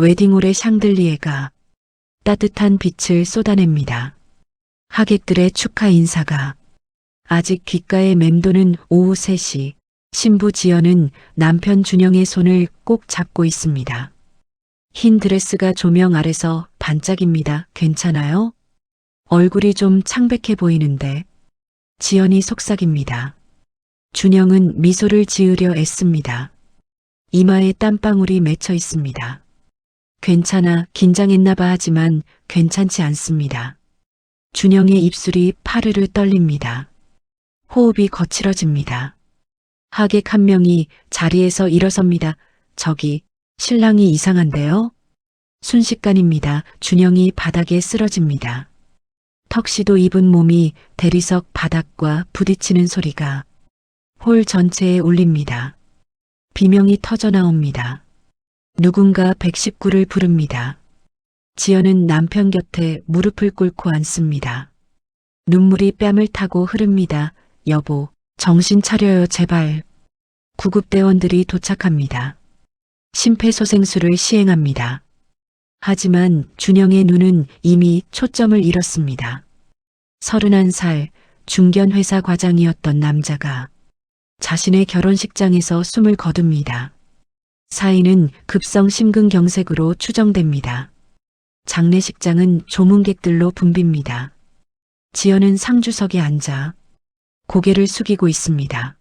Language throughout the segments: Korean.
웨딩홀의 샹들리에가 따뜻한 빛을 쏟아냅니다. 하객들의 축하 인사가 아직 귓가에 맴도는 오후 3시, 신부 지연은 남편 준영의 손을 꼭 잡고 있습니다. 흰 드레스가 조명 아래서 반짝입니다. 괜찮아요? 얼굴이 좀 창백해 보이는데. 지연이 속삭입니다. 준영은 미소를 지으려 애씁니다. 이마에 땀방울이 맺혀 있습니다. 괜찮아, 긴장했나봐 하지만 괜찮지 않습니다. 준영의 입술이 파르르 떨립니다. 호흡이 거칠어집니다. 하객 한 명이 자리에서 일어섭니다. 저기, 신랑이 이상한데요? 순식간입니다. 준영이 바닥에 쓰러집니다. 턱시도 입은 몸이 대리석 바닥과 부딪히는 소리가 홀 전체에 울립니다. 비명이 터져 나옵니다. 누군가 119를 부릅니다. 지연은 남편 곁에 무릎을 꿇고 앉습니다. 눈물이 뺨을 타고 흐릅니다. 여보, 정신 차려요, 제발. 구급대원들이 도착합니다. 심폐소생술을 시행합니다. 하지만 준영의 눈은 이미 초점을 잃었습니다. 31살 중견회사 과장이었던 남자가 자신의 결혼식장에서 숨을 거둡니다. 사인은 급성 심근경색으로 추정됩니다. 장례식장은 조문객들로 붐빕니다. 지연은 상주석에 앉아 고개를 숙이고 있습니다.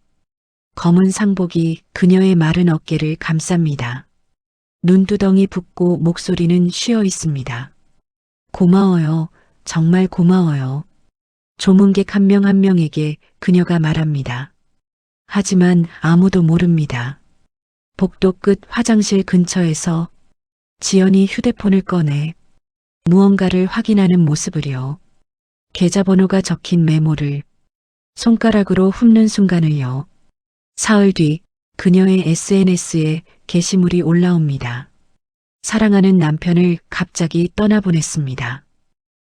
검은 상복이 그녀의 마른 어깨를 감쌉니다. 눈두덩이 붓고 목소리는 쉬어 있습니다. 고마워요. 정말 고마워요. 조문객 한 명 한 명에게 그녀가 말합니다. 하지만 아무도 모릅니다. 복도 끝 화장실 근처에서 지연이 휴대폰을 꺼내 무언가를 확인하는 모습을요. 계좌번호가 적힌 메모를 손가락으로 훑는 순간을요. 사흘 뒤 그녀의 SNS에 게시물이 올라옵니다. 사랑하는 남편을 갑자기 떠나보냈습니다.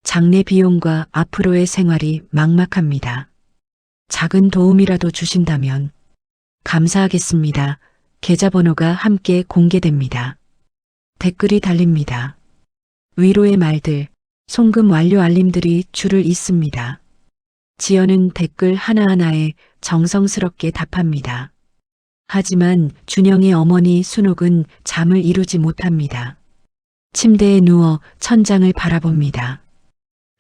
장례 비용과 앞으로의 생활이 막막합니다. 작은 도움이라도 주신다면 감사하겠습니다. 계좌번호가 함께 공개됩니다. 댓글이 달립니다. 위로의 말들, 송금 완료 알림들이 줄을 잇습니다. 지연은 댓글 하나하나에 정성스럽게 답합니다. 하지만 준영의 어머니 순옥은 잠을 이루지 못합니다. 침대에 누워 천장을 바라봅니다.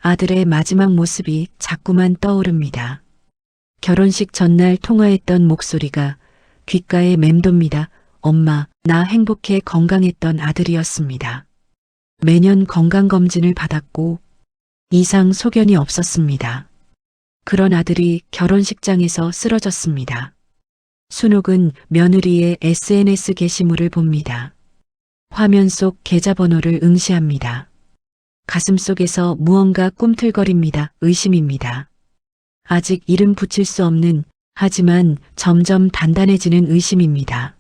아들의 마지막 모습이 자꾸만 떠오릅니다. 결혼식 전날 통화했던 목소리가 귓가에 맴돕니다. 엄마, 나 행복해 건강했던 아들이었습니다. 매년 건강검진을 받았고 이상 소견이 없었습니다. 그런 아들이 결혼식장에서 쓰러졌습니다. 순옥은 며느리의 SNS 게시물을 봅니다. 화면 속 계좌번호를 응시합니다. 가슴속에서 무언가 꿈틀거립니다. 의심입니다. 아직 이름 붙일 수 없는, 하지만 점점 단단해지는 의심입니다.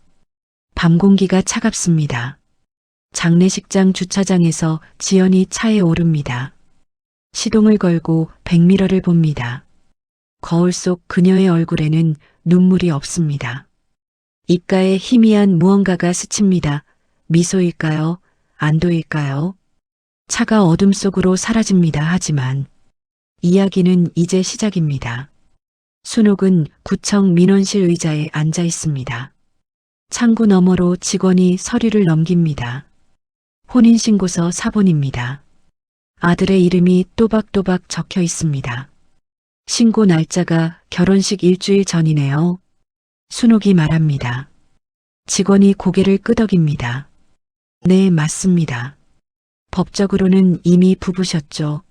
밤 공기가 차갑습니다. 장례식장 주차장에서 지연이 차에 오릅니다. 시동을 걸고 백미러를 봅니다. 거울 속 그녀의 얼굴에는 눈물이 없습니다. 입가에 희미한 무언가가 스칩니다. 미소일까요? 안도일까요? 차가 어둠 속으로 사라집니다. 하지만 이야기는 이제 시작입니다. 순옥은 구청 민원실 의자에 앉아 있습니다. 창구 너머로 직원이 서류를 넘깁니다. 혼인신고서 사본입니다. 아들의 이름이 또박또박 적혀 있습니다. 신고 날짜가 결혼식 일주일 전이네요. 순옥이 말합니다. 직원이 고개를 끄덕입니다. 네, 맞습니다. 법적으로는 이미 부부셨죠.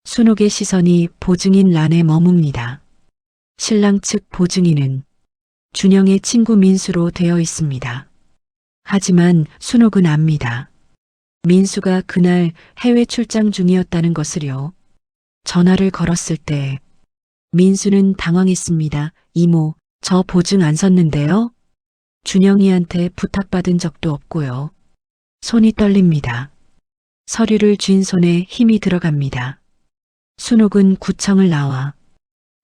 순옥의 시선이 보증인 란에 머뭅니다. 신랑 측 보증인은 준영의 친구 민수로 되어 있습니다. 하지만 순옥은 압니다. 민수가 그날 해외 출장 중이었다는 것을요. 전화를 걸었을 때 민수는 당황했습니다. 이모, 저 보증 안 섰는데요? 준영이한테 부탁받은 적도 없고요. 손이 떨립니다. 서류를 쥔 손에 힘이 들어갑니다. 순옥은 구청을 나와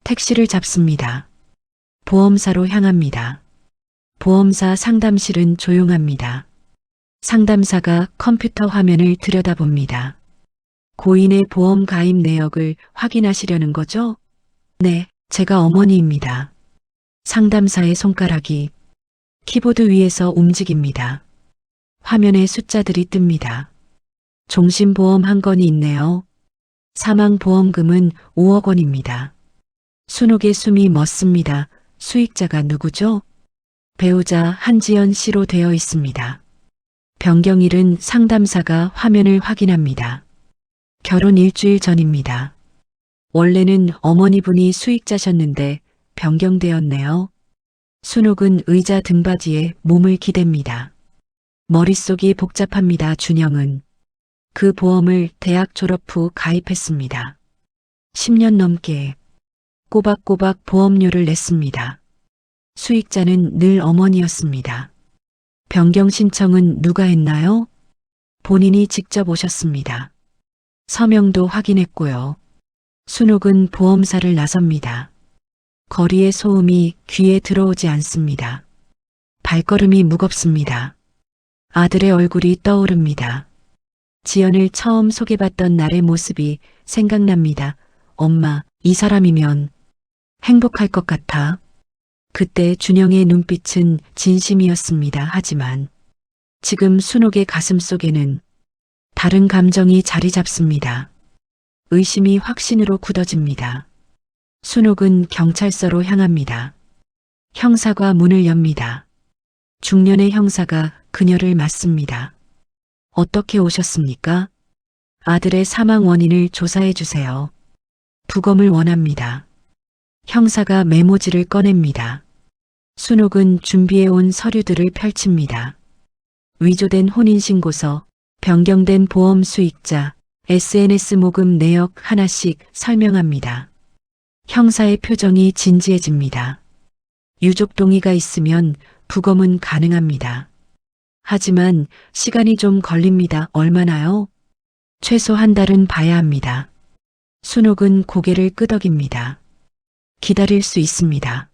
택시를 잡습니다. 보험사로 향합니다. 보험사 상담실은 조용합니다. 상담사가 컴퓨터 화면을 들여다봅니다. 고인의 보험 가입 내역을 확인하시려는 거죠? 네, 제가 어머니입니다. 상담사의 손가락이 키보드 위에서 움직입니다. 화면에 숫자들이 뜹니다. 종신보험 한 건이 있네요. 사망보험금은 5억 원입니다. 순옥의 숨이 멎습니다. 수익자가 누구죠? 배우자 한지연 씨로 되어 있습니다. 변경일은 상담사가 화면을 확인합니다. 결혼 일주일 전입니다. 원래는 어머니분이 수익자셨는데 변경되었네요. 순옥은 의자 등받이에 몸을 기댑니다. 머릿속이 복잡합니다. 준영은 그 보험을 대학 졸업 후 가입했습니다. 10년 넘게 꼬박꼬박 보험료를 냈습니다. 수익자는 늘 어머니였습니다. 변경 신청은 누가 했나요? 본인이 직접 오셨습니다. 서명도 확인했고요. 순옥은 보험사를 나섭니다. 거리의 소음이 귀에 들어오지 않습니다. 발걸음이 무겁습니다. 아들의 얼굴이 떠오릅니다. 지연을 처음 소개받던 날의 모습이 생각납니다. 엄마, 이 사람이면 행복할 것 같아. 그때 준영의 눈빛은 진심이었습니다. 하지만 지금 순옥의 가슴 속에는 다른 감정이 자리 잡습니다. 의심이 확신으로 굳어집니다. 순옥은 경찰서로 향합니다. 형사가 문을 엽니다. 중년의 형사가 그녀를 맞습니다. 어떻게 오셨습니까? 아들의 사망 원인을 조사해 주세요. 부검을 원합니다. 형사가 메모지를 꺼냅니다. 순옥은 준비해온 서류들을 펼칩니다. 위조된 혼인신고서, 변경된 보험 수익자, SNS 모금 내역 하나씩 설명합니다. 형사의 표정이 진지해집니다. 유족 동의가 있으면 부검은 가능합니다. 하지만 시간이 좀 걸립니다. 얼마나요? 최소 한 달은 봐야 합니다. 순옥은 고개를 끄덕입니다. 기다릴 수 있습니다.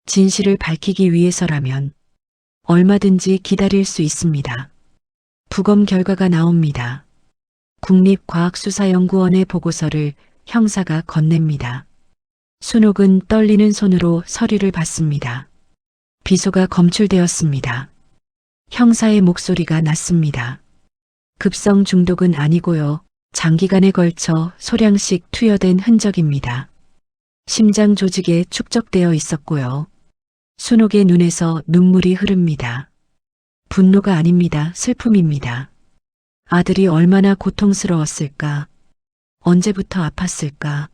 진실을 밝히기 위해서라면 얼마든지 기다릴 수 있습니다. 부검 결과가 나옵니다. 국립과학수사연구원의 보고서를 형사가 건넵니다. 순옥은 떨리는 손으로 서류를 받습니다. 비소가 검출되었습니다. 형사의 목소리가 낮습니다. 급성 중독은 아니고요. 장기간에 걸쳐 소량씩 투여된 흔적입니다. 심장 조직에 축적되어 있었고요. 순옥의 눈에서 눈물이 흐릅니다. 분노가 아닙니다. 슬픔입니다. 아들이 얼마나 고통스러웠을까? 언제부터 아팠을까?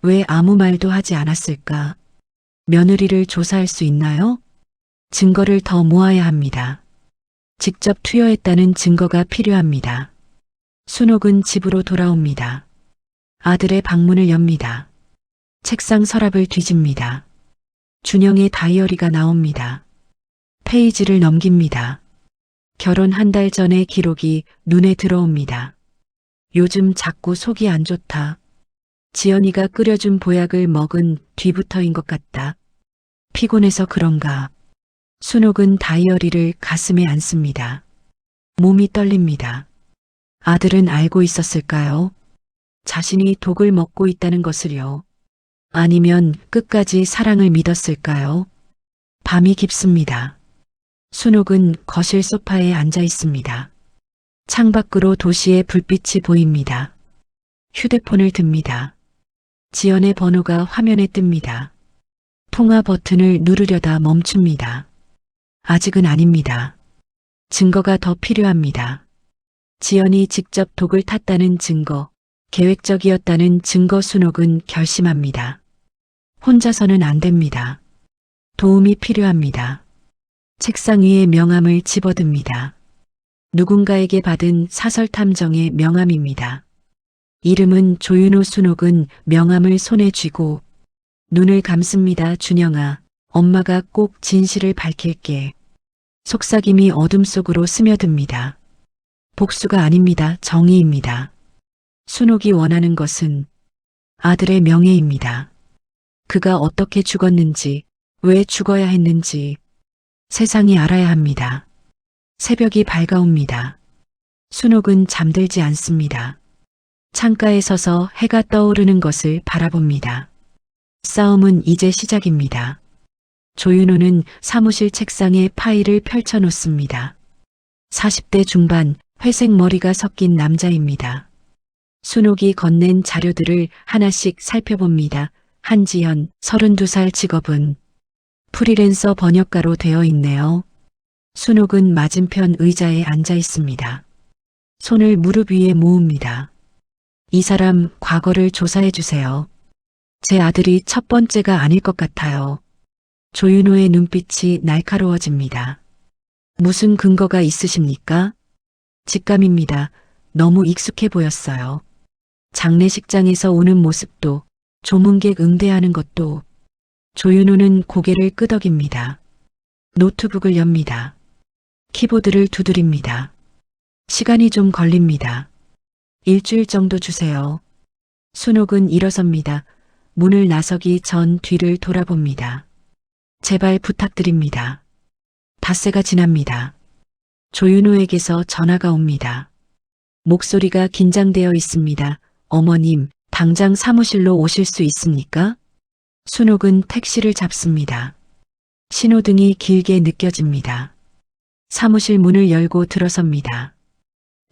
왜 아무 말도 하지 않았을까? 며느리를 조사할 수 있나요? 증거를 더 모아야 합니다. 직접 투여했다는 증거가 필요합니다. 순옥은 집으로 돌아옵니다. 아들의 방문을 엽니다. 책상 서랍을 뒤집니다. 준영의 다이어리가 나옵니다. 페이지를 넘깁니다. 결혼 한 달 전의 기록이 눈에 들어옵니다. 요즘 자꾸 속이 안 좋다. 지연이가 끓여준 보약을 먹은 뒤부터인 것 같다. 피곤해서 그런가. 순옥은 다이어리를 가슴에 안습니다. 몸이 떨립니다. 아들은 알고 있었을까요? 자신이 독을 먹고 있다는 것을요. 아니면 끝까지 사랑을 믿었을까요? 밤이 깊습니다. 순옥은 거실 소파에 앉아 있습니다. 창밖으로 도시의 불빛이 보입니다. 휴대폰을 듭니다. 지연의 번호가 화면에 뜹니다. 통화 버튼을 누르려다 멈춥니다. 아직은 아닙니다. 증거가 더 필요합니다. 지연이 직접 독을 탔다는 증거, 계획적이었다는 증거. 순옥은 결심합니다. 혼자서는 안 됩니다. 도움이 필요합니다. 책상 위에 명함을 집어듭니다. 누군가에게 받은 사설 탐정의 명함입니다. 이름은 조윤호. 순옥은 명함을 손에 쥐고 눈을 감습니다. 준영아, 엄마가 꼭 진실을 밝힐게. 속삭임이 어둠 속으로 스며듭니다. 복수가 아닙니다. 정의입니다. 순옥이 원하는 것은 아들의 명예입니다. 그가 어떻게 죽었는지, 왜 죽어야 했는지 세상이 알아야 합니다. 새벽이 밝아옵니다. 순옥은 잠들지 않습니다. 창가에 서서 해가 떠오르는 것을 바라봅니다. 싸움은 이제 시작입니다. 조윤호는 사무실 책상에 파일을 펼쳐놓습니다. 40대 중반 회색 머리가 섞인 남자입니다. 순옥이 건넨 자료들을 하나씩 살펴봅니다. 한지연, 32살 직업은 프리랜서 번역가로 되어 있네요. 순옥은 맞은편 의자에 앉아 있습니다. 손을 무릎 위에 모읍니다. 이 사람 과거를 조사해 주세요. 제 아들이 첫 번째가 아닐 것 같아요. 조윤호의 눈빛이 날카로워집니다. 무슨 근거가 있으십니까? 직감입니다. 너무 익숙해 보였어요. 장례식장에서 오는 모습도, 조문객 응대하는 것도. 조윤호는 고개를 끄덕입니다. 노트북을 엽니다. 키보드를 두드립니다. 시간이 좀 걸립니다. 일주일 정도 주세요. 순옥은 일어섭니다. 문을 나서기 전 뒤를 돌아봅니다. 제발 부탁드립니다. 닷새가 지납니다. 조윤호에게서 전화가 옵니다. 목소리가 긴장되어 있습니다. 어머님, 당장 사무실로 오실 수 있습니까? 순옥은 택시를 잡습니다. 신호등이 길게 느껴집니다. 사무실 문을 열고 들어섭니다.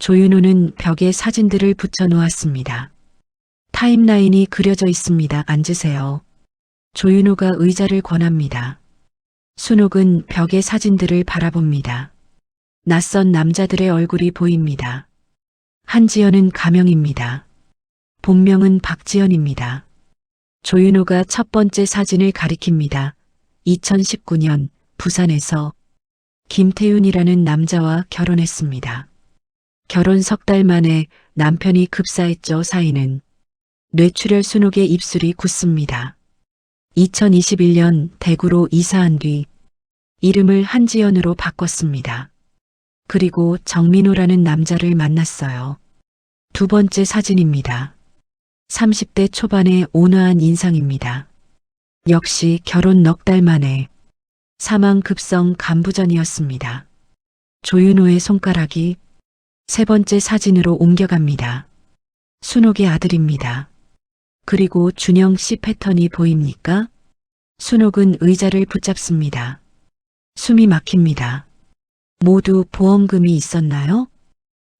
조윤호는 벽에 사진들을 붙여 놓았습니다. 타임라인이 그려져 있습니다. 앉으세요. 조윤호가 의자를 권합니다. 순옥은 벽의 사진들을 바라봅니다. 낯선 남자들의 얼굴이 보입니다. 한지연은 가명입니다. 본명은 박지연입니다. 조윤호가 첫 번째 사진을 가리킵니다. 2019년 부산에서 김태윤이라는 남자와 결혼했습니다. 결혼 석 달 만에 남편이 급사했죠. 사인은 뇌출혈. 순옥의 입술이 굳습니다. 2021년 대구로 이사한 뒤 이름을 한지연으로 바꿨습니다. 그리고 정민호라는 남자를 만났어요. 두 번째 사진입니다. 30대 초반의 온화한 인상입니다. 역시 결혼 넉 달 만에 사망 급성 간부전이었습니다. 조윤호의 손가락이 세 번째 사진으로 옮겨갑니다. 순옥의 아들입니다. 그리고 준영 씨 패턴이 보입니까? 순옥은 의자를 붙잡습니다. 숨이 막힙니다. 모두 보험금이 있었나요?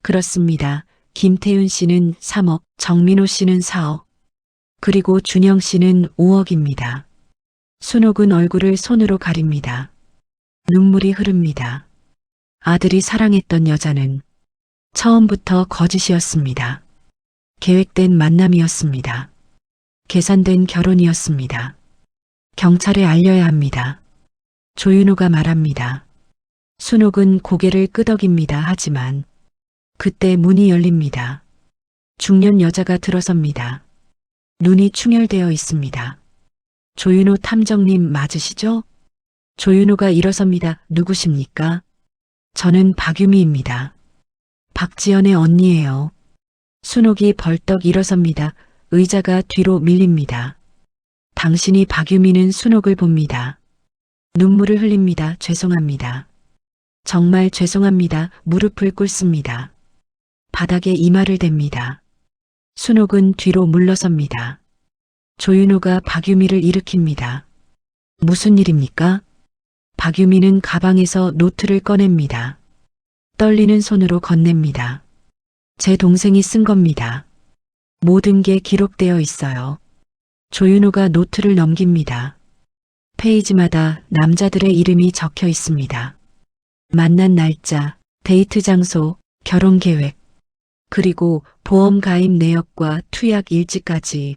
그렇습니다. 김태윤 씨는 3억, 정민호 씨는 4억, 그리고 준영 씨는 5억입니다. 순옥은 얼굴을 손으로 가립니다. 눈물이 흐릅니다. 아들이 사랑했던 여자는 처음부터 거짓이었습니다. 계획된 만남이었습니다. 계산된 결혼이었습니다. 경찰에 알려야 합니다. 조윤호가 말합니다. 순옥은 고개를 끄덕입니다. 하지만 그때 문이 열립니다. 중년 여자가 들어섭니다. 눈이 충혈되어 있습니다. 조윤호 탐정님 맞으시죠? 조윤호가 일어섭니다. 누구십니까? 저는 박유미입니다. 박지연의 언니예요. 순옥이 벌떡 일어섭니다. 의자가 뒤로 밀립니다. 당신이 박유미는 순옥을 봅니다. 눈물을 흘립니다. 죄송합니다. 정말 죄송합니다. 무릎을 꿇습니다. 바닥에 이마를 댑니다. 순옥은 뒤로 물러섭니다. 조윤호가 박유미를 일으킵니다. 무슨 일입니까? 박유미는 가방에서 노트를 꺼냅니다. 떨리는 손으로 건넵니다. 제 동생이 쓴 겁니다. 모든 게 기록되어 있어요. 조윤호가 노트를 넘깁니다. 페이지마다 남자들의 이름이 적혀 있습니다. 만난 날짜, 데이트 장소, 결혼 계획, 그리고 보험 가입 내역과 투약 일지까지.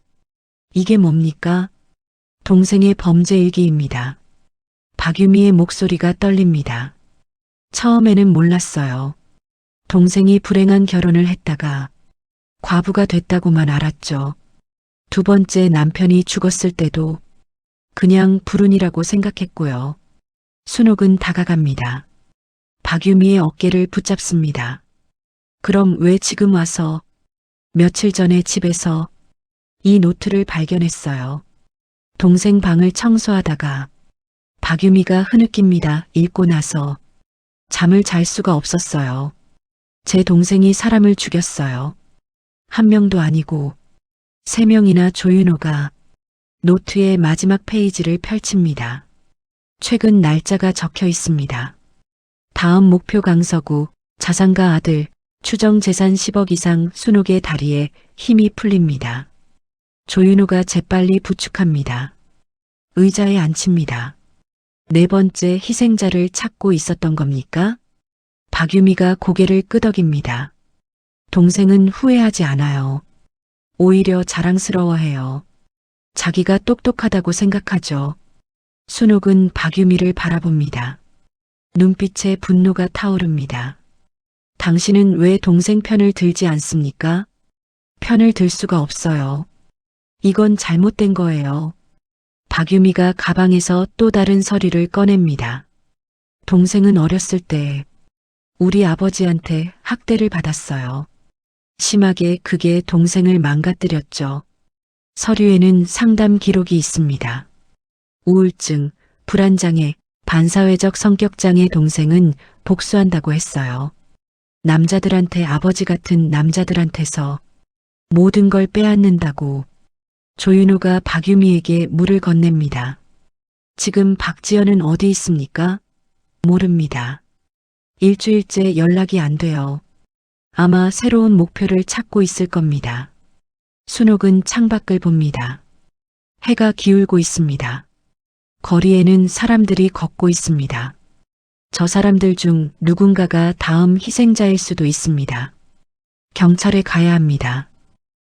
이게 뭡니까? 동생의 범죄 일기입니다. 박유미의 목소리가 떨립니다. 처음에는 몰랐어요. 동생이 불행한 결혼을 했다가 과부가 됐다고만 알았죠. 두 번째 남편이 죽었을 때도 그냥 불운이라고 생각했고요. 순옥은 다가갑니다. 박유미의 어깨를 붙잡습니다. 그럼 왜 지금 와서? 며칠 전에 집에서 이 노트를 발견했어요. 동생 방을 청소하다가 박유미가 흐느낍니다. 읽고 나서 잠을 잘 수가 없었어요. 제 동생이 사람을 죽였어요. 한 명도 아니고 3명이나. 조윤호가 노트의 마지막 페이지를 펼칩니다. 최근 날짜가 적혀 있습니다. 다음 목표 강서구, 자산가 아들, 추정 재산 10억 이상. 순옥의 다리에 힘이 풀립니다. 조윤호가 재빨리 부축합니다. 의자에 앉힙니다. 4번째 희생자를 찾고 있었던 겁니까? 박유미가 고개를 끄덕입니다. 동생은 후회하지 않아요. 오히려 자랑스러워해요. 자기가 똑똑하다고 생각하죠. 순옥은 박유미를 바라봅니다. 눈빛에 분노가 타오릅니다. 당신은 왜 동생 편을 들지 않습니까? 편을 들 수가 없어요. 이건 잘못된 거예요. 박유미가 가방에서 또 다른 서류를 꺼냅니다. 동생은 어렸을 때 우리 아버지한테 학대를 받았어요. 심하게 그게 동생을 망가뜨렸죠. 서류에는 상담 기록이 있습니다. 우울증, 불안장애, 반사회적 성격장애. 동생은 복수한다고 했어요. 남자들한테, 아버지 같은 남자들한테서 모든 걸 빼앗는다고. 조윤호가 박유미에게 물을 건넵니다. 지금 박지연은 어디 있습니까? 모릅니다. 일주일째 연락이 안 돼요. 아마 새로운 목표를 찾고 있을 겁니다. 순옥은 창밖을 봅니다. 해가 기울고 있습니다. 거리에는 사람들이 걷고 있습니다. 저 사람들 중 누군가가 다음 희생자일 수도 있습니다. 경찰에 가야 합니다.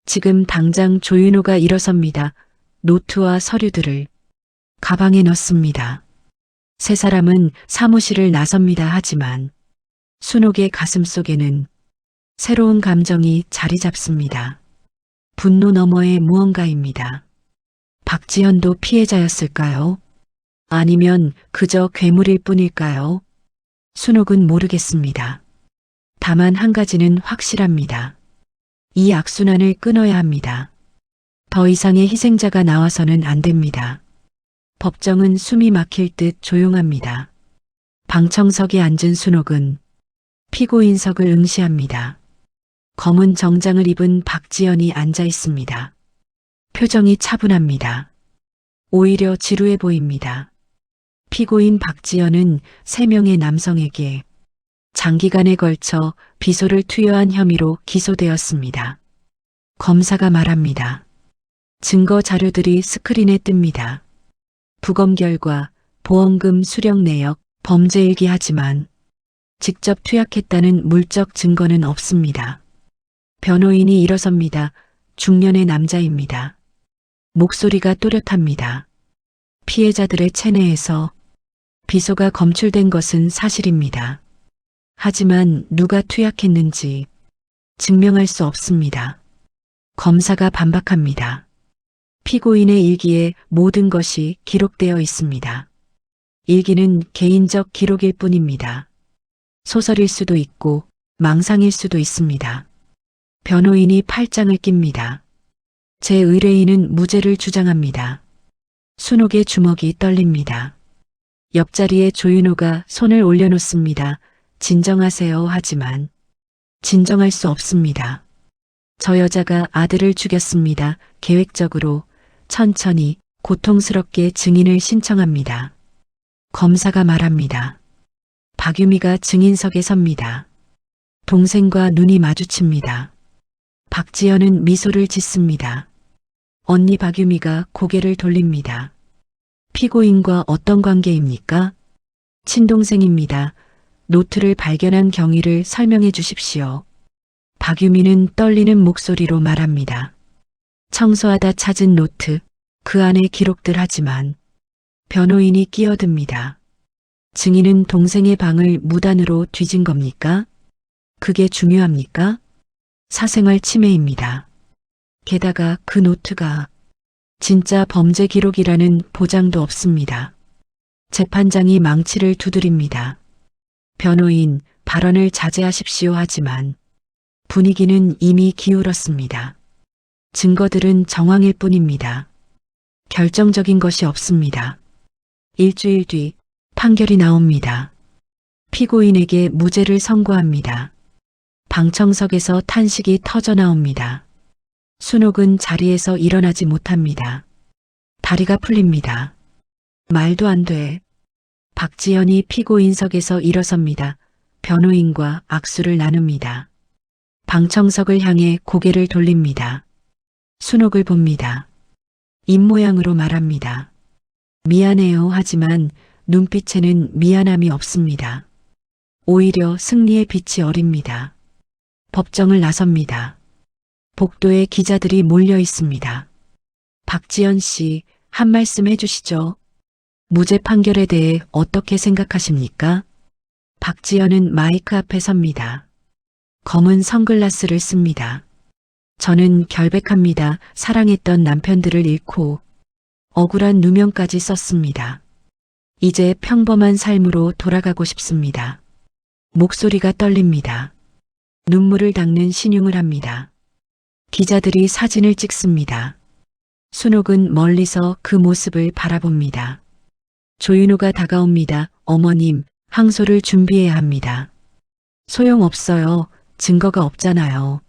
지금 당장. 조윤호가 일어섭니다. 노트와 서류들을 가방에 넣습니다. 3사람은 사무실을 나섭니다. 하지만 순옥의 가슴 속에는 새로운 감정이 자리 잡습니다. 분노 너머의 무언가입니다. 박지연도 피해자였을까요? 아니면 그저 괴물일 뿐일까요? 순옥은 모르겠습니다. 다만 한 가지는 확실합니다. 이 악순환을 끊어야 합니다. 더 이상의 희생자가 나와서는 안 됩니다. 법정은 숨이 막힐 듯 조용합니다. 방청석에 앉은 순옥은 피고인석을 응시합니다. 검은 정장을 입은 박지연이 앉아 있습니다. 표정이 차분합니다. 오히려 지루해 보입니다. 피고인 박지연은 3명의 남성에게 장기간에 걸쳐 비소를 투여한 혐의로 기소되었습니다. 검사가 말합니다. 증거 자료들이 스크린에 뜹니다. 부검 결과, 보험금 수령 내역, 범죄일기. 하지만 직접 투약했다는 물적 증거는 없습니다. 변호인이 일어섭니다. 중년의 남자입니다. 목소리가 또렷합니다. 피해자들의 체내에서 비소가 검출된 것은 사실입니다. 하지만 누가 투약했는지 증명할 수 없습니다. 검사가 반박합니다. 피고인의 일기에 모든 것이 기록되어 있습니다. 일기는 개인적 기록일 뿐입니다. 소설일 수도 있고 망상일 수도 있습니다. 변호인이 팔짱을 낍니다. 제 의뢰인은 무죄를 주장합니다. 순옥의 주먹이 떨립니다. 옆자리에 조윤호가 손을 올려놓습니다. 진정하세요. 하지만 진정할 수 없습니다. 저 여자가 아들을 죽였습니다. 계획적으로, 천천히, 고통스럽게. 증인을 신청합니다. 검사가 말합니다. 박유미가 증인석에 섭니다. 동생과 눈이 마주칩니다. 박지연은 미소를 짓습니다. 언니. 박유미가 고개를 돌립니다. 피고인과 어떤 관계입니까? 친동생입니다. 노트를 발견한 경위를 설명해 주십시오. 박유미는 떨리는 목소리로 말합니다. 청소하다 찾은 노트, 그 안에 기록들. 하지만 변호인이 끼어듭니다. 증인은 동생의 방을 무단으로 뒤진 겁니까? 그게 중요합니까? 사생활 침해입니다. 게다가 그 노트가 진짜 범죄 기록이라는 보장도 없습니다. 재판장이 망치를 두드립니다. 변호인, 발언을 자제하십시오. 하지만 분위기는 이미 기울었습니다. 증거들은 정황일 뿐입니다. 결정적인 것이 없습니다. 일주일 뒤 판결이 나옵니다. 피고인에게 무죄를 선고합니다. 방청석에서 탄식이 터져 나옵니다. 순옥은 자리에서 일어나지 못합니다. 다리가 풀립니다. 말도 안 돼. 박지연이 피고인석에서 일어섭니다. 변호인과 악수를 나눕니다. 방청석을 향해 고개를 돌립니다. 순옥을 봅니다. 입모양으로 말합니다. 미안해요 하지만 눈빛에는 미안함이 없습니다. 오히려 승리의 빛이 어립니다. 법정을 나섭니다. 복도에 기자들이 몰려 있습니다. 박지연 씨, 한 말씀 해주시죠. 무죄 판결에 대해 어떻게 생각하십니까? 박지연은 마이크 앞에 섭니다. 검은 선글라스를 씁니다. 저는 결백합니다. 사랑했던 남편들을 잃고 억울한 누명까지 썼습니다. 이제 평범한 삶으로 돌아가고 싶습니다. 목소리가 떨립니다. 눈물을 닦는 신용을 합니다. 기자들이 사진을 찍습니다. 순옥은 멀리서 그 모습을 바라봅니다. 조윤호가 다가옵니다. 어머님, 항소를 준비해야 합니다. 소용없어요. 증거가 없잖아요.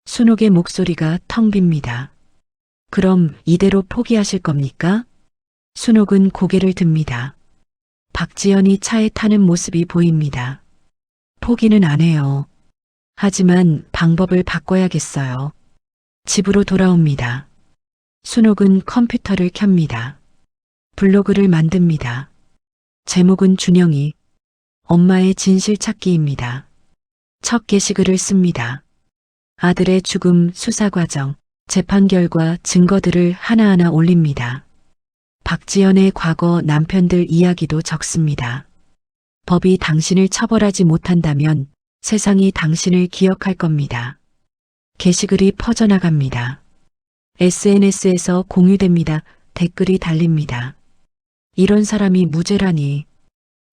순옥의 목소리가 텅 빕니다. 그럼 이대로 포기하실 겁니까? 순옥은 고개를 듭니다. 박지연이 차에 타는 모습이 보입니다. 포기는 안 해요. 하지만 방법을 바꿔야겠어요. 집으로 돌아옵니다. 순옥은 컴퓨터를 켭니다. 블로그를 만듭니다. 제목은 준영이, 엄마의 진실 찾기입니다. 첫 게시글을 씁니다. 아들의 죽음 수사 과정, 재판 결과 증거들을 하나하나 올립니다. 박지연의 과거 남편들 이야기도 적습니다. 법이 당신을 처벌하지 못한다면 세상이 당신을 기억할 겁니다. 게시글이 퍼져나갑니다. SNS에서 공유됩니다. 댓글이 달립니다. 이런 사람이 무죄라니.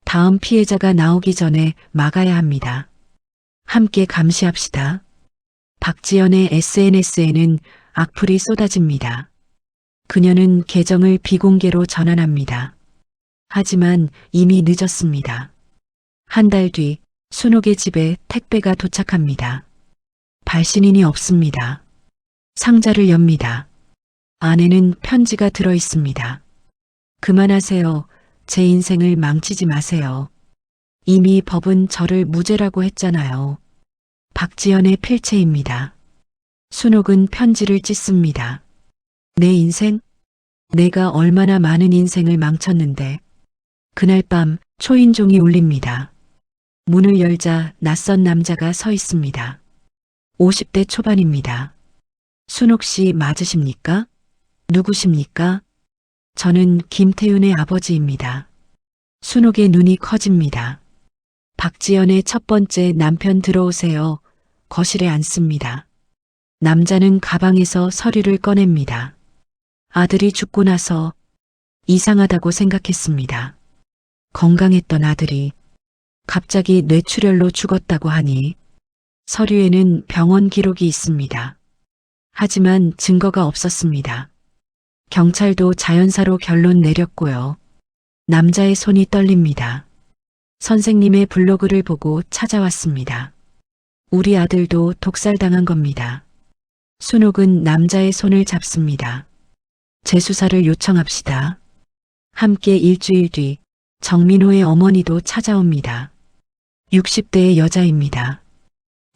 다음 피해자가 나오기 전에 막아야 합니다. 함께 감시합시다. 박지연의 SNS에는 악플이 쏟아집니다. 그녀는 계정을 비공개로 전환합니다. 하지만 이미 늦었습니다. 한 달 뒤 순옥의 집에 택배가 도착합니다. 발신인이 없습니다. 상자를 엽니다. 안에는 편지가 들어 있습니다. 그만하세요. 제 인생을 망치지 마세요. 이미 법은 저를 무죄라고 했잖아요. 박지연의 필체입니다. 순옥은 편지를 찢습니다. 내 인생? 내가 얼마나 많은 인생을 망쳤는데. 그날 밤 초인종이 울립니다. 문을 열자 낯선 남자가 서 있습니다. 50대 초반입니다. 순옥 씨 맞으십니까? 누구십니까? 저는 김태윤의 아버지입니다. 순옥의 눈이 커집니다. 박지연의 첫 번째 남편 들어오세요. 거실에 앉습니다. 남자는 가방에서 서류를 꺼냅니다. 아들이 죽고 나서 이상하다고 생각했습니다. 건강했던 아들이 갑자기 뇌출혈로 죽었다고 하니 서류에는 병원 기록이 있습니다. 하지만 증거가 없었습니다. 경찰도 자연사로 결론 내렸고요. 남자의 손이 떨립니다. 선생님의 블로그를 보고 찾아왔습니다. 우리 아들도 독살당한 겁니다. 순옥은 남자의 손을 잡습니다. 재수사를 요청합시다. 함께 일주일 뒤 정민호의 어머니도 찾아옵니다. 60대의 여자입니다.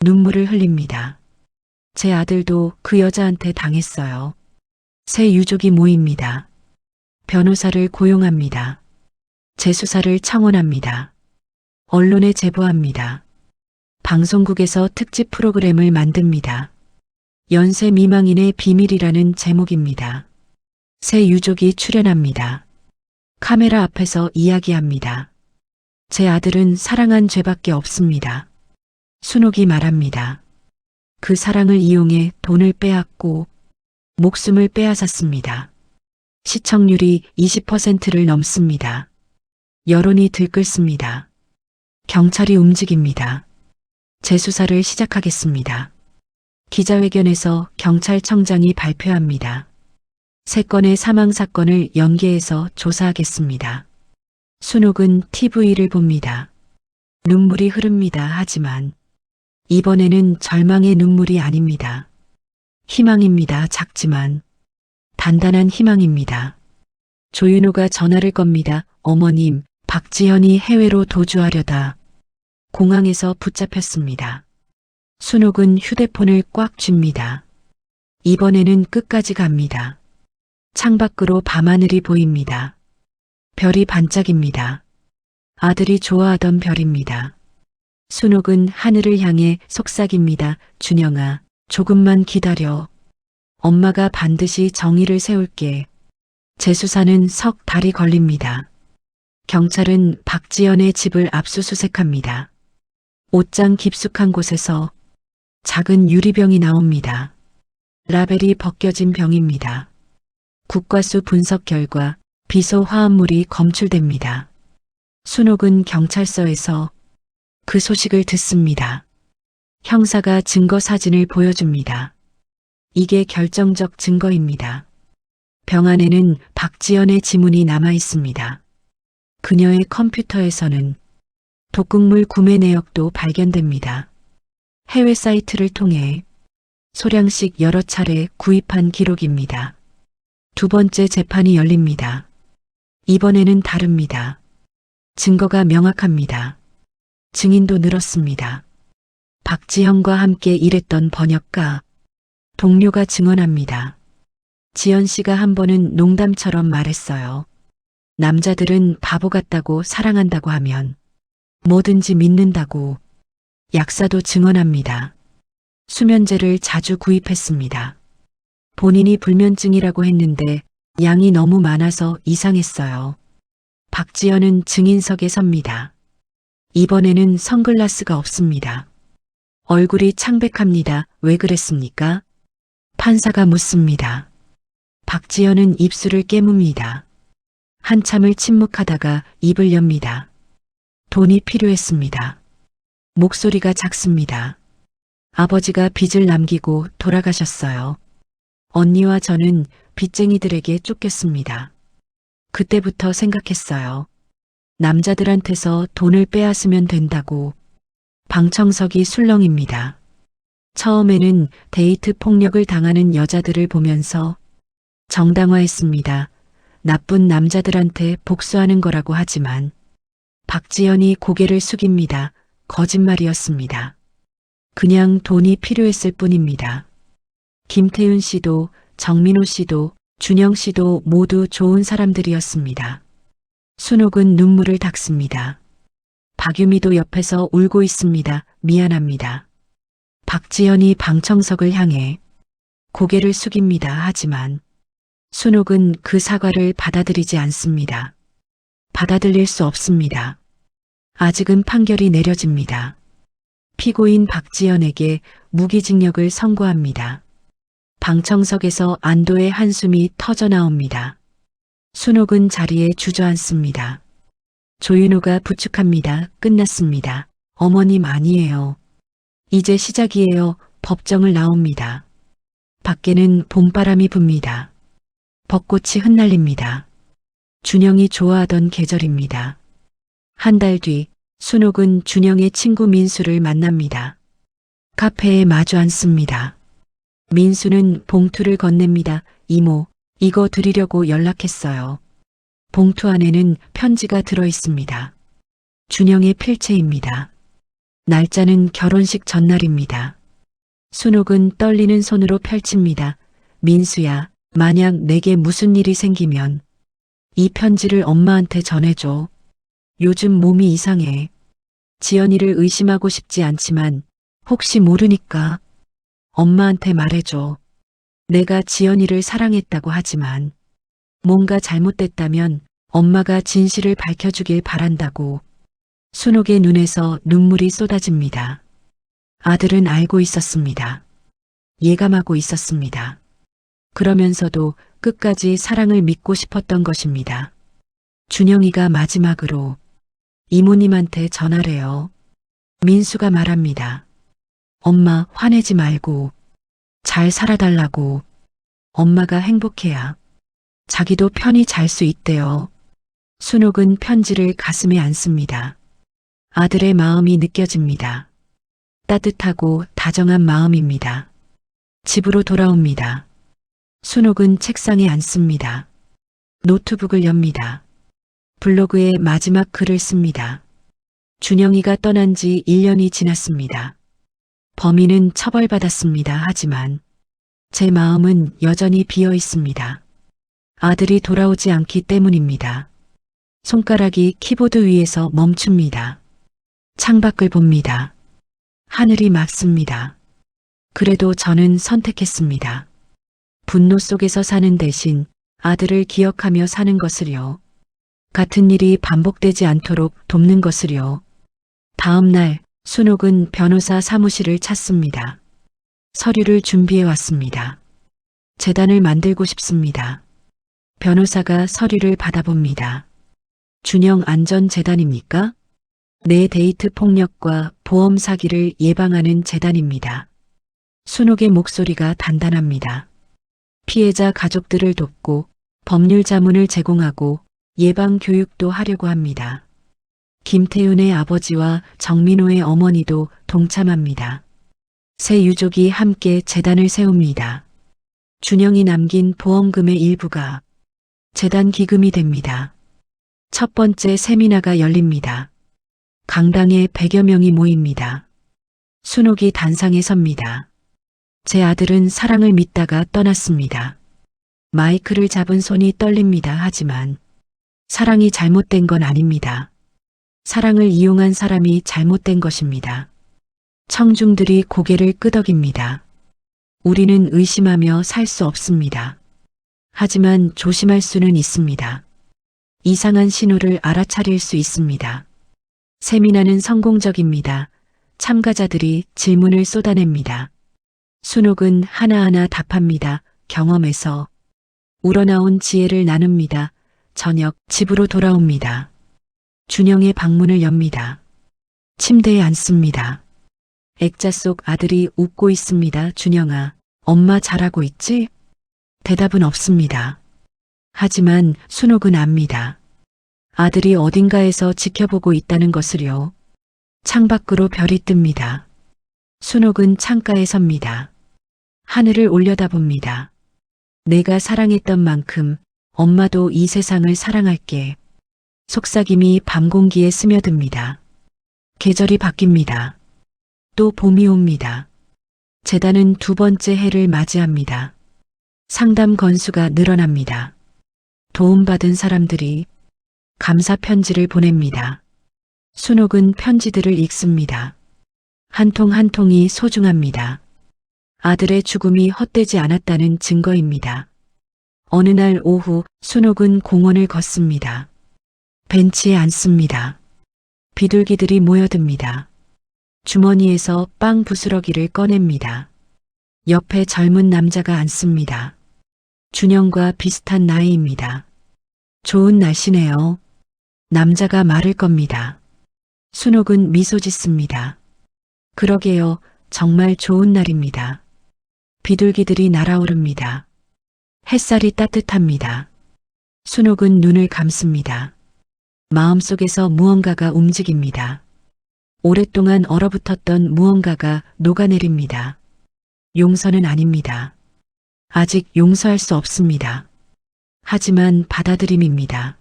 눈물을 흘립니다. 제 아들도 그 여자한테 당했어요. 새 유족이 모입니다. 변호사를 고용합니다. 재수사를 청원합니다. 언론에 제보합니다. 방송국에서 특집 프로그램을 만듭니다. 연쇄 미망인의 비밀이라는 제목입니다. 새 유족이 출연합니다. 카메라 앞에서 이야기합니다. 제 아들은 사랑한 죄밖에 없습니다. 순옥이 말합니다. 그 사랑을 이용해 돈을 빼앗고 목숨을 빼앗았습니다. 시청률이 20%를 넘습니다. 여론이 들끓습니다. 경찰이 움직입니다. 재수사를 시작하겠습니다. 기자회견에서 경찰청장이 발표합니다. 3건의 사망 사건을 연계해서 조사하겠습니다. 순옥은 TV를 봅니다. 눈물이 흐릅니다. 하지만 이번에는 절망의 눈물이 아닙니다. 희망입니다. 작지만 단단한 희망입니다. 조윤호가 전화를 겁니다. 어머님, 박지현이 해외로 도주하려다 공항에서 붙잡혔습니다. 순옥은 휴대폰을 꽉 쥡니다. 이번에는 끝까지 갑니다. 창밖으로 밤하늘이 보입니다. 별이 반짝입니다. 아들이 좋아하던 별입니다. 순옥은 하늘을 향해 속삭입니다. 준영아, 조금만 기다려. 엄마가 반드시 정의를 세울게. 재수사는 석 달이 걸립니다. 경찰은 박지연의 집을 압수수색합니다. 옷장 깊숙한 곳에서 작은 유리병이 나옵니다. 라벨이 벗겨진 병입니다. 국과수 분석 결과 비소 화합물이 검출됩니다. 순옥은 경찰서에서 그 소식을 듣습니다. 형사가 증거 사진을 보여줍니다. 이게 결정적 증거입니다. 병 안에는 박지연의 지문이 남아 있습니다. 그녀의 컴퓨터에서는 독극물 구매 내역도 발견됩니다. 해외 사이트를 통해 소량씩 여러 차례 구입한 기록입니다. 두 번째 재판이 열립니다. 이번에는 다릅니다. 증거가 명확합니다. 증인도 늘었습니다. 박지현과 함께 일했던 번역가, 동료가 증언합니다. 지연 씨가 한 번은 농담처럼 말했어요. 남자들은 바보 같다고 사랑한다고 하면 뭐든지 믿는다고. 약사도 증언합니다. 수면제를 자주 구입했습니다. 본인이 불면증이라고 했는데 양이 너무 많아서 이상했어요. 박지연은 증인석에 섭니다. 이번에는 선글라스가 없습니다. 얼굴이 창백합니다. 왜 그랬습니까? 판사가 묻습니다. 박지연은 입술을 깨뭅니다. 한참을 침묵하다가 입을 엽니다. 돈이 필요했습니다. 목소리가 작습니다. 아버지가 빚을 남기고 돌아가셨어요. 언니와 저는 빚쟁이들에게 쫓겼습니다. 그때부터 생각했어요. 남자들한테서 돈을 빼앗으면 된다고. 방청석이 술렁입니다. 처음에는 데이트 폭력을 당하는 여자들을 보면서 정당화했습니다. 나쁜 남자들한테 복수하는 거라고 하지만 박지연이 고개를 숙입니다. 거짓말이었습니다. 그냥 돈이 필요했을 뿐입니다. 김태윤 씨도 정민호 씨도 준영 씨도 모두 좋은 사람들이었습니다. 순옥은 눈물을 닦습니다. 박유미도 옆에서 울고 있습니다. 미안합니다. 박지연이 방청석을 향해 고개를 숙입니다. 하지만 순옥은 그 사과를 받아들이지 않습니다. 받아들일 수 없습니다. 아직은 판결이 내려집니다. 피고인 박지연에게 무기징역을 선고합니다. 방청석에서 안도의 한숨이 터져나옵니다. 순옥은 자리에 주저앉습니다. 조윤호가 부축합니다. 끝났습니다. 어머님 아니에요. 이제 시작이에요. 법정을 나옵니다. 밖에는 봄바람이 붑니다. 벚꽃이 흩날립니다. 준영이 좋아하던 계절입니다. 한 달 뒤 순옥은 준영의 친구 민수를 만납니다. 카페에 마주 앉습니다. 민수는 봉투를 건넵니다. 이모, 이거 드리려고 연락했어요. 봉투 안에는 편지가 들어 있습니다. 준영의 필체입니다. 날짜는 결혼식 전날입니다. 순옥은 떨리는 손으로 펼칩니다. 민수야, 만약 내게 무슨 일이 생기면 이 편지를 엄마한테 전해줘. 요즘 몸이 이상해. 지연이를 의심하고 싶지 않지만 혹시 모르니까 엄마한테 말해줘. 내가 지연이를 사랑했다고 하지만 뭔가 잘못됐다면 엄마가 진실을 밝혀주길 바란다고. 순옥의 눈에서 눈물이 쏟아집니다. 아들은 알고 있었습니다. 예감하고 있었습니다. 그러면서도 끝까지 사랑을 믿고 싶었던 것입니다. 준영이가 마지막으로 이모님한테 전화래요. 민수가 말합니다. 엄마 화내지 말고 잘 살아달라고. 엄마가 행복해야 자기도 편히 잘 수 있대요. 순옥은 편지를 가슴에 안습니다. 아들의 마음이 느껴집니다. 따뜻하고 다정한 마음입니다. 집으로 돌아옵니다. 순옥은 책상에 앉습니다. 노트북을 엽니다. 블로그에 마지막 글을 씁니다. 준영이가 떠난 지 1년이 지났습니다. 범인은 처벌받았습니다. 하지만 제 마음은 여전히 비어 있습니다. 아들이 돌아오지 않기 때문입니다. 손가락이 키보드 위에서 멈춥니다. 창밖을 봅니다. 하늘이 맑습니다. 그래도 저는 선택했습니다. 분노 속에서 사는 대신 아들을 기억하며 사는 것을요. 같은 일이 반복되지 않도록 돕는 것을요. 다음 날 순옥은 변호사 사무실을 찾습니다. 서류를 준비해 왔습니다. 재단을 만들고 싶습니다. 변호사가 서류를 받아봅니다. 준영 안전재단입니까? 내 데이트 폭력과 보험 사기를 예방하는 재단입니다. 순옥의 목소리가 단단합니다. 피해자 가족들을 돕고 법률 자문을 제공하고 예방 교육도 하려고 합니다. 김태윤의 아버지와 정민호의 어머니도 동참합니다. 세 유족이 함께 재단을 세웁니다. 준영이 남긴 보험금의 일부가 재단 기금이 됩니다. 첫 번째 세미나가 열립니다. 강당에 100여 명이 모입니다. 순옥이 단상에 섭니다. 제 아들은 사랑을 믿다가 떠났습니다. 마이크를 잡은 손이 떨립니다. 하지만 사랑이 잘못된 건 아닙니다. 사랑을 이용한 사람이 잘못된 것입니다. 청중들이 고개를 끄덕입니다. 우리는 의심하며 살 수 없습니다. 하지만 조심할 수는 있습니다. 이상한 신호를 알아차릴 수 있습니다. 세미나는 성공적입니다. 참가자들이 질문을 쏟아냅니다. 순옥은 하나하나 답합니다. 경험에서 우러나온 지혜를 나눕니다. 저녁 집으로 돌아옵니다. 준영의 방문을 엽니다. 침대에 앉습니다. 액자 속 아들이 웃고 있습니다. 준영아, 엄마 잘하고 있지? 대답은 없습니다. 하지만 순옥은 압니다. 아들이 어딘가에서 지켜보고 있다는 것을요. 창밖으로 별이 뜹니다. 순옥은 창가에 섭니다. 하늘을 올려다봅니다. 내가 사랑했던 만큼 엄마도 이 세상을 사랑할게. 속삭임이 밤 공기에 스며듭니다. 계절이 바뀝니다. 또 봄이 옵니다. 재단은 두 번째 해를 맞이합니다. 상담 건수가 늘어납니다. 도움받은 사람들이 감사 편지를 보냅니다. 순옥은 편지들을 읽습니다. 한 통 한 통이 소중합니다. 아들의 죽음이 헛되지 않았다는 증거입니다. 어느 날 오후 순옥은 공원을 걷습니다. 벤치에 앉습니다. 비둘기들이 모여듭니다. 주머니에서 빵 부스러기를 꺼냅니다. 옆에 젊은 남자가 앉습니다. 준영과 비슷한 나이입니다. 좋은 날씨네요. 남자가 말을 겁니다. 순옥은 미소 짓습니다. 그러게요. 정말 좋은 날입니다. 비둘기들이 날아오릅니다. 햇살이 따뜻합니다. 순옥은 눈을 감습니다. 마음속에서 무언가가 움직입니다. 오랫동안 얼어붙었던 무언가가 녹아내립니다. 용서는 아닙니다. 아직 용서할 수 없습니다. 하지만 받아들임입니다.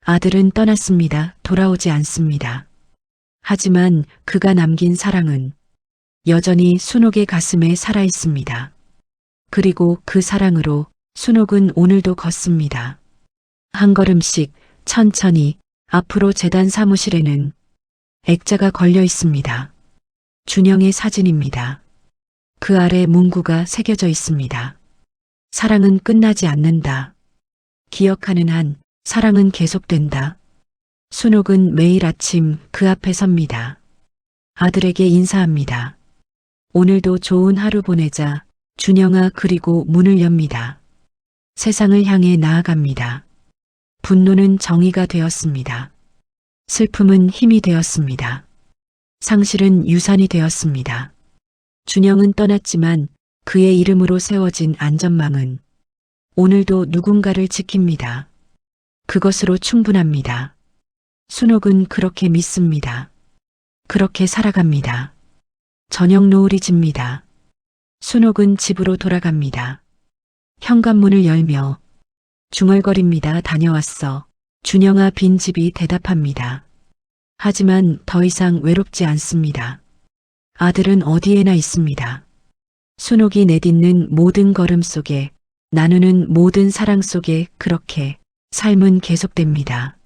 아들은 떠났습니다. 돌아오지 않습니다. 하지만 그가 남긴 사랑은 여전히 순옥의 가슴에 살아있습니다. 그리고 그 사랑으로 순옥은 오늘도 걷습니다. 한 걸음씩 천천히 앞으로 재단 사무실에는 액자가 걸려 있습니다. 준영의 사진입니다. 그 아래 문구가 새겨져 있습니다. 사랑은 끝나지 않는다. 기억하는 한 사랑은 계속된다. 순옥은 매일 아침 그 앞에 섭니다. 아들에게 인사합니다. 오늘도 좋은 하루 보내자. 준영아. 그리고 문을 엽니다. 세상을 향해 나아갑니다. 분노는 정의가 되었습니다. 슬픔은 힘이 되었습니다. 상실은 유산이 되었습니다. 준영은 떠났지만 그의 이름으로 세워진 안전망은 오늘도 누군가를 지킵니다. 그것으로 충분합니다. 순옥은 그렇게 믿습니다. 그렇게 살아갑니다. 저녁 노을이 집니다. 순옥은 집으로 돌아갑니다. 현관문을 열며 중얼거립니다. 다녀왔어. 준영아 빈집이 대답합니다. 하지만 더 이상 외롭지 않습니다. 아들은 어디에나 있습니다. 순옥이 내딛는 모든 걸음 속에, 나누는 모든 사랑 속에 그렇게 삶은 계속됩니다.